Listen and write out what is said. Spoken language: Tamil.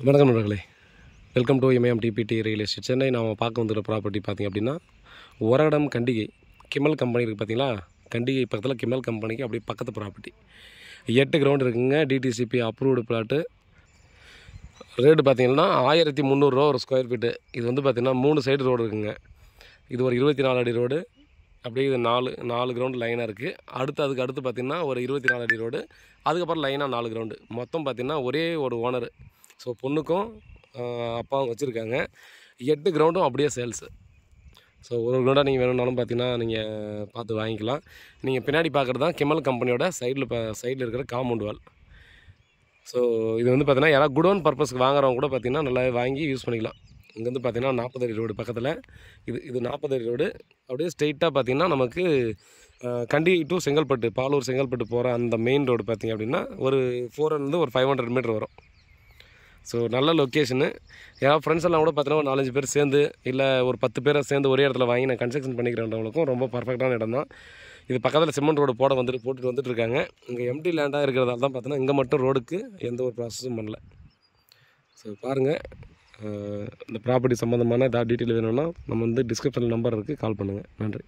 வணக்கம் நண்பர்களே, welcome to MAM DBT real estate Chennai. நாம் பார்க்க வந்துடுற ப்ராப்பர்ட்டி பார்த்திங்க அப்படின்னா ஒரடம் கண்டிகை கிமல் கம்பெனி இருக்குது பார்த்தீங்களா. கண்டிகை பக்கத்தில் கிமல் கம்பெனிக்கு அப்படியே பக்கத்து ப்ராப்பர்ட்டி 8 கிரவுண்ட் இருக்குங்க. DTCP approved plot. ரேட்டு பார்த்திங்கன்னா 1300 ரூபா ஒரு ஸ்கொயர் ஃபீட்டு. இது வந்து பார்த்திங்கன்னா 3 சைடு ரோடு இருக்குங்க. இது ஒரு 24 அடி ரோடு. அப்படியே இது 4 கிரவுண்டு லைனாக இருக்குது. அதுக்கு அடுத்து பார்த்திங்கன்னா ஒரு 24 அடி ரோடு. அதுக்கப்புறம் லைனாக 4 கிரவுண்டு. மொத்தம் பார்த்திங்கன்னா ஒரே ஒரு ஓனர். ஸோ பொண்ணுக்கும் அப்பாவும் வச்சுருக்காங்க. 8 கிரவுண்டும் அப்படியே சேல்ஸு. ஸோ ஒரு கிரவுண்டாக நீங்கள் வேணும்னாலும் பார்த்தீங்கன்னா நீங்கள் பார்த்து வாங்கிக்கலாம். நீங்கள் பின்னாடி பார்க்குறது தான் கிமல் கம்பெனியோட சைடில் இருக்கிற காம்பவுண்ட் வால். ஸோ இது வந்து பார்த்தீங்கன்னா யாராவது குடோன் பர்பஸ்க்கு வாங்குறவங்க கூட பார்த்திங்கன்னா நல்லா வாங்கி யூஸ் பண்ணிக்கலாம். இங்கேருந்து பார்த்தீங்கன்னா 40 அடி ரோடு பக்கத்தில் இது 40 அடி ரோடு. அப்படியே ஸ்ட்ரெயிட்டாக பார்த்திங்கன்னா நமக்கு கண்டிகை டு செங்கல்பட்டு, பாலூர் செங்கல்பட்டு போகிற அந்த மெயின் ரோடு பார்த்திங்க அப்படின்னா ஒரு 400 ஒரு 500 மீட்டர் வரும். ஸோ நல்ல லொக்கேஷனு. யாராவது ஃப்ரெண்ட்ஸ் எல்லாம் கூட பார்த்தீங்கன்னா ஒரு 4-5 பேர் சேர்ந்து, இல்லை ஒரு 10 பேரை சேர்ந்து ஒரே இடத்துல வாங்கி நான் கன்ஸ்ட்ரக்ஷன் பண்ணிக்கிறேன்றவங்களுக்கும் ரொம்ப பர்ஃபெக்டான இடம் தான் இது. பக்கத்தில் சிமெண்ட் ரோடு போட்டுட்டு வந்துட்டு இருக்காங்க. இங்கே எம்டி லேண்டாக இருக்கிறதால தான் பார்த்தீங்கன்னா இங்கே மட்டும் ரோடுக்கு எந்த ஒரு ப்ராசஸும் பண்ணல. ஸோ பாருங்கள், இந்த ப்ராப்பர்ட்டி சம்மந்தமான ஏதாவது டீட்டெயில் வேணும்னா நம்ம வந்து டிஸ்கிரிப்ஷனில் நம்பர் இருக்குது, கால் பண்ணுங்கள். நன்றி.